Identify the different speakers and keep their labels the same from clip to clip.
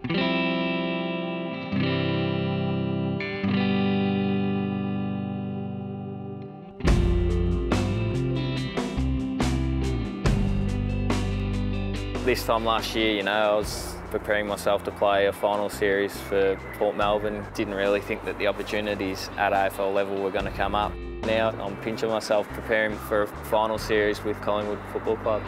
Speaker 1: This time last year, I was preparing myself to play a final series for Port Melbourne. Didn't really think that the opportunities at AFL level were going to come up. Now I'm pinching myself preparing for a final series with Collingwood Football Club.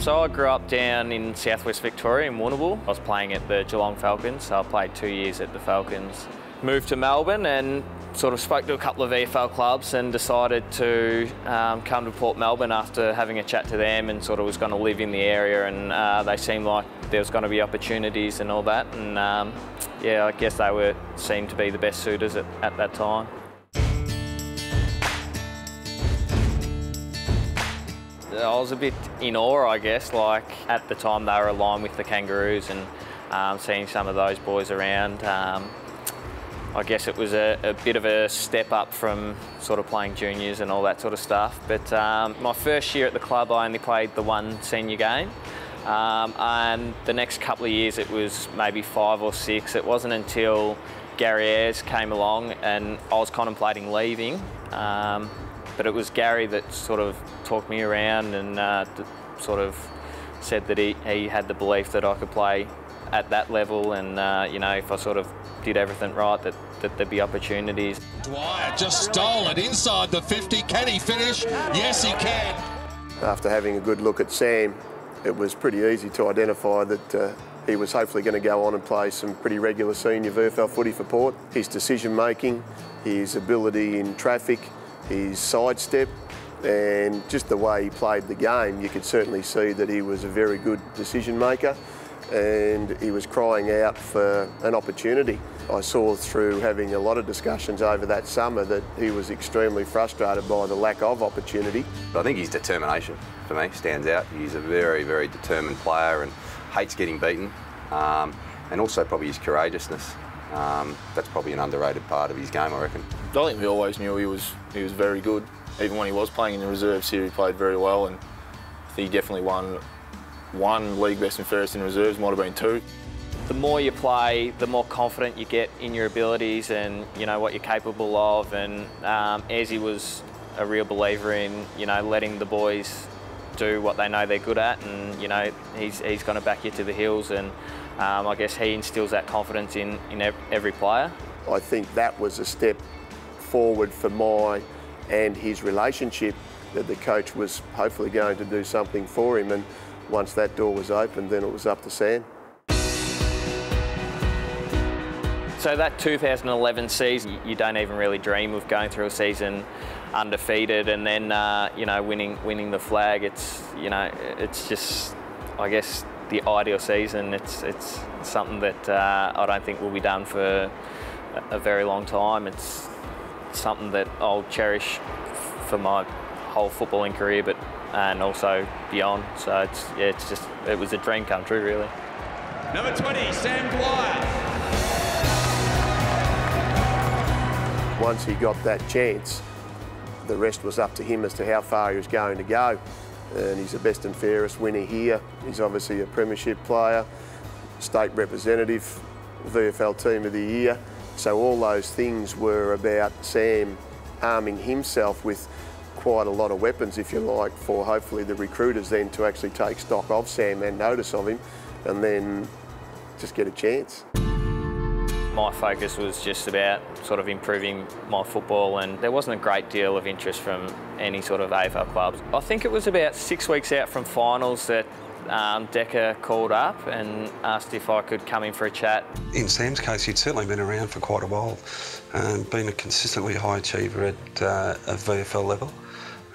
Speaker 1: So I grew up down in southwest Victoria in Warrnambool. I was playing at the Geelong Falcons, so I played 2 years at the Falcons. Moved to Melbourne and sort of spoke to a couple of VFL clubs and decided to come to Port Melbourne after having a chat to them, and sort of was going to live in the area, and they seemed like there was going to be opportunities and all that, and yeah, I guess they seemed to be the best suitors at that time. I was a bit in awe, I guess. Like at the time they were aligned with the Kangaroos, and seeing some of those boys around, I guess it was a bit of a step up from sort of playing juniors and all that sort of stuff. But my first year at the club, I only played the one senior game. And the next couple of years, it was maybe 5 or 6. It wasn't until Gary Ayres came along and I was contemplating leaving. But it was Gary that sort of talked me around and sort of said that he had the belief that I could play at that level, and if I sort of did everything right, that there'd be opportunities.
Speaker 2: Dwyer just stole it inside the 50. Can he finish? Yes, he can.
Speaker 3: After having a good look at Sam, it was pretty easy to identify that he was hopefully going to go on and play some pretty regular senior VFL footy for Port. His decision-making, his ability in traffic, his sidestep, and just the way he played the game, you could certainly see that he was a very good decision-maker, and he was crying out for an opportunity. I saw through having a lot of discussions over that summer that he was extremely frustrated by the lack of opportunity.
Speaker 4: I think his determination, for me, stands out. He's a very, very determined player and hates getting beaten, and also probably his courageousness. That's probably an underrated part of his game, I reckon.
Speaker 5: I think we always knew he was very good. Even when he was playing in the reserves here, he played very well, and I think he definitely won one league best and fairest in reserves, might have been 2.
Speaker 1: The more you play, the more confident you get in your abilities and what you're capable of. And Ayresy was a real believer in letting the boys do what they know they're good at, and he's going to back you to the hills, and I guess he instills that confidence in every player.
Speaker 3: I think that was a step forward for my and his relationship, that the coach was hopefully going to do something for him, and once that door was opened, then it was up to Sam.
Speaker 1: So that 2011 season, you don't even really dream of going through a season undefeated and then winning the flag. It's just, I guess, the ideal season. It's something that I don't think will be done for a very long time. It's something that I'll cherish for my whole footballing career, and also beyond. So it was a dream come true, really.
Speaker 2: Number 20, Sam Dwyer.
Speaker 3: Once he got that chance, the rest was up to him as to how far he was going to go. And he's the best and fairest winner here. He's obviously a premiership player, state representative, VFL Team of the Year. So all those things were about Sam arming himself with quite a lot of weapons, if you like, for hopefully the recruiters then to actually take stock of Sam and notice of him, and then just get a chance.
Speaker 1: My focus was just about sort of improving my football, and there wasn't a great deal of interest from any sort of AFL clubs. I think it was about 6 weeks out from finals that Decca called up and asked if I could come in for a chat.
Speaker 6: In Sam's case, he'd certainly been around for quite a while and been a consistently high achiever at a VFL level.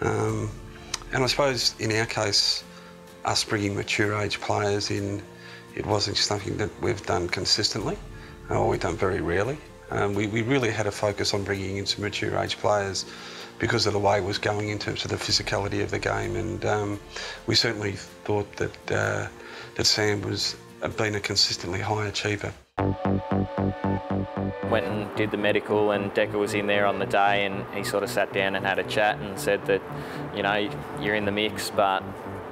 Speaker 6: And I suppose in our case, us bringing mature age players in, it wasn't something that we've done consistently, or we've done very rarely. We really had a focus on bringing in some mature age players because of the way it was going in terms of the physicality of the game, and we certainly thought that Sam was been a consistently high achiever.
Speaker 1: Went and did the medical, and Decca was in there on the day, and he sort of sat down and had a chat and said that, you're in the mix, but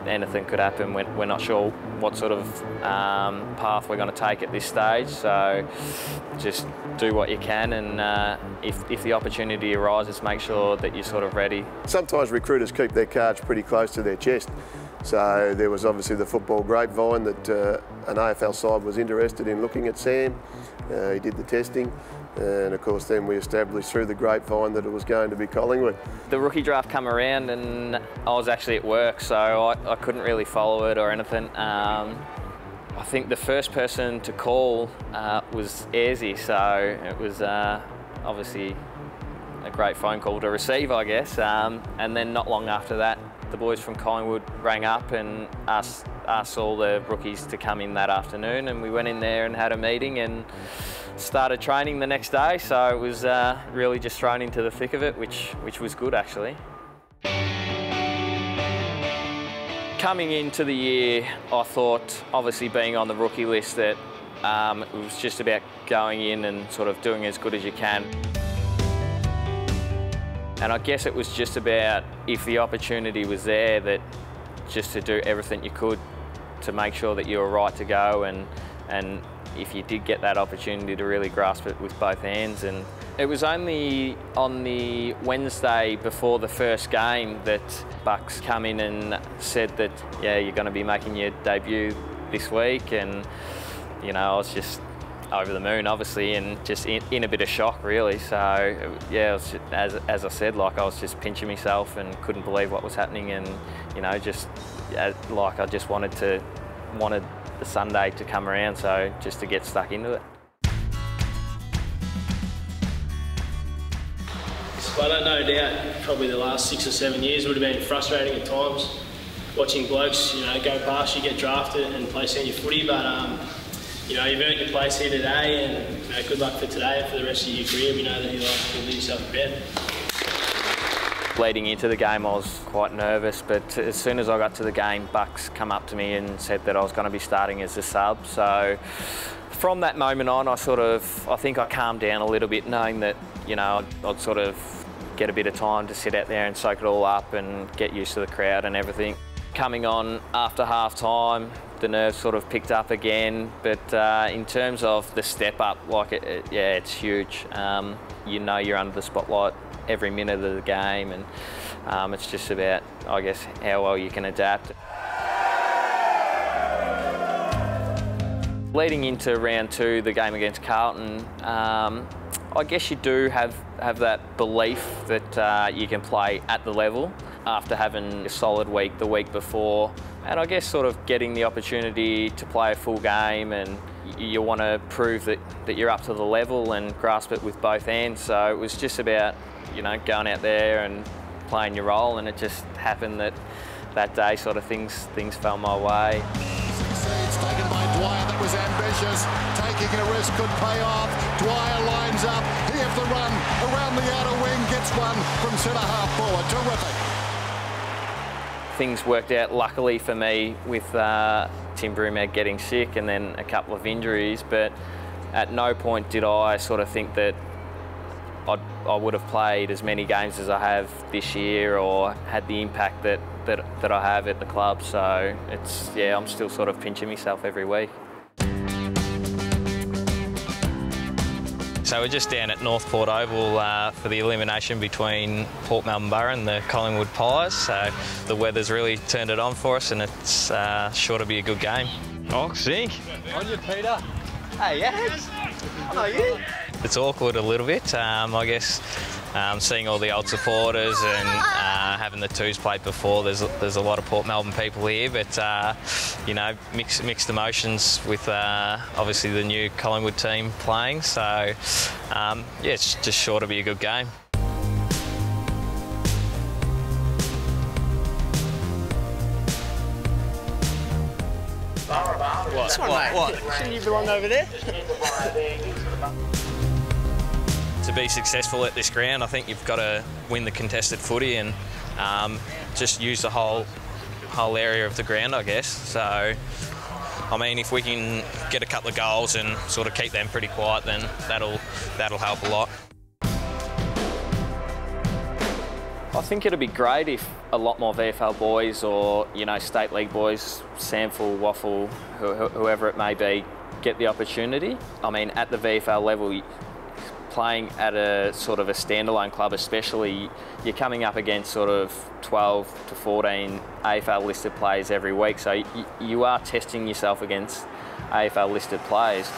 Speaker 1: anything could happen. We're not sure what sort of path we're going to take at this stage, so just do what you can, and if the opportunity arises, make sure that you're sort of ready.
Speaker 3: Sometimes recruiters keep their cards pretty close to their chest. So there was obviously the football grapevine that an AFL side was interested in looking at Sam. He did the testing, and of course then we established through the grapevine that it was going to be Collingwood.
Speaker 1: The rookie draft come around and I was actually at work, so I couldn't really follow it or anything. I think the first person to call was Airsy, so it was obviously a great phone call to receive, I guess. And then not long after that, the boys from Collingwood rang up and asked all the rookies to come in that afternoon, and we went in there and had a meeting and started training the next day. So it was really just thrown into the thick of it, which was good actually. Coming into the year, I thought, obviously being on the rookie list, that it was just about going in and sort of doing as good as you can. And I guess it was just about, if the opportunity was there, that just to do everything you could to make sure that you were right to go, and if you did get that opportunity, to really grasp it with both hands. And it was only on the Wednesday before the first game that Bucks come in and said that, yeah, you're going to be making your debut this week, and you know, I was just over the moon, obviously, and just in a bit of shock, really. So yeah, it was just, as I said, like, I was just pinching myself and couldn't believe what was happening, and you know, just like I just wanted the Sunday to come around, so just to get stuck into it.
Speaker 7: But no doubt, probably the last 6 or 7 years would have been frustrating at times, watching blokes, you know, go past you, get drafted and play senior footy. But you know, you've earned your place here today, and you know, good luck for today and for the rest of your career. We know that you'll lead yourself to bed.
Speaker 1: Leading into the game, I was quite nervous, but as soon as I got to the game, Bucks come up to me and said that I was going to be starting as a sub. So from that moment on, I think I calmed down a little bit, knowing that, you know, I'd sort of get a bit of time to sit out there and soak it all up and get used to the crowd and everything. Coming on after half time, the nerves sort of picked up again, but in terms of the step up, like yeah, it's huge. You know, you're under the spotlight every minute of the game, and it's just about, I guess, how well you can adapt. Leading into round 2, the game against Carlton, I guess you do have that belief that you can play at the level after having a solid week the week before, and I guess sort of getting the opportunity to play a full game, and you want to prove that you're up to the level and grasp it with both hands. So it was just about, you know, going out there and playing your role, and it just happened that day sort of things fell my way.
Speaker 2: It's taken by Dwyer, that was ambitious, taking a risk could pay off. Dwyer lines up, he has the run around the outer wing, gets one from centre half forward. Terrific.
Speaker 1: Things worked out luckily for me with Tim Broomhead getting sick and then a couple of injuries, but at no point did I sort of think that I would have played as many games as I have this year or had the impact that I have at the club. So it's, yeah, I'm still sort of pinching myself every week. So we're just down at North Port Oval for the elimination between Port Melbourne Borough and the Collingwood Pies. So the weather's really turned it on for us, and it's sure to be a good game. Oh, sink.
Speaker 8: On you, Peter.
Speaker 1: Hey, yes. Hello, you. It's awkward a little bit, I guess. Seeing all the old supporters and having the twos played before, there's a lot of Port Melbourne people here, but you know, mixed emotions with obviously the new Collingwood team playing. So yeah, it's just sure to be a good game.
Speaker 8: What? Shouldn't you belong over there?
Speaker 1: To be successful at this ground, I think you've got to win the contested footy and just use the whole area of the ground, I guess. So, I mean, if we can get a couple of goals and sort of keep them pretty quiet, then that'll help a lot. I think it'd be great if a lot more VFL boys or, you know, state league boys, Samful, Waffle, whoever it may be, get the opportunity. I mean, at the VFL level, playing at a sort of a standalone club especially, you're coming up against sort of 12 to 14 AFL listed players every week, so you are testing yourself against AFL listed players.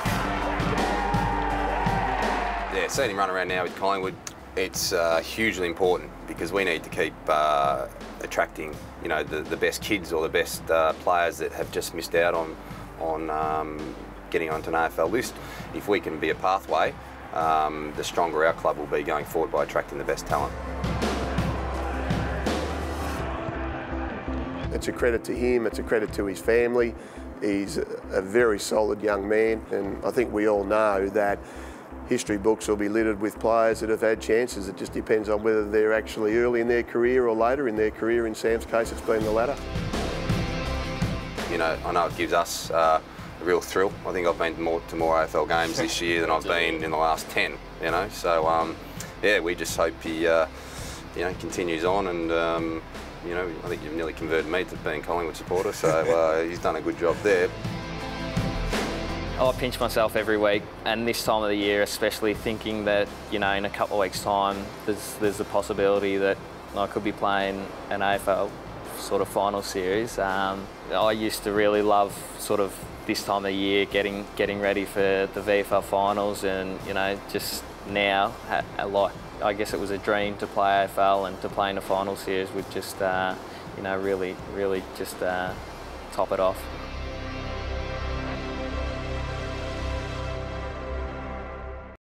Speaker 4: Yeah, seeing him run around now with Collingwood, it's hugely important because we need to keep attracting, you know, the best kids or the best players that have just missed out on getting onto an AFL list. If we can be a pathway, the stronger our club will be going forward by attracting the best talent.
Speaker 3: It's a credit to him, it's a credit to his family. He's a very solid young man, and I think we all know that history books will be littered with players that have had chances. It just depends on whether they're actually early in their career or later in their career. In Sam's case, it's been the latter.
Speaker 4: You know, I know it gives us a real thrill. I think I've been to more AFL games this year than I've been in the last 10, you know. So, yeah, we just hope he, you know, continues on and, you know, I think you've nearly converted me to being a Collingwood supporter, so he's done a good job there.
Speaker 1: I pinch myself every week, and this time of the year especially, thinking that, you know, in a couple of weeks' time there's a possibility that I could be playing an AFL sort of final series. I used to really love sort of this time of year, getting ready for the VFL finals, and, you know, just now, like, I guess it was a dream to play AFL, and to play in a final series would just, you know, really just top it off.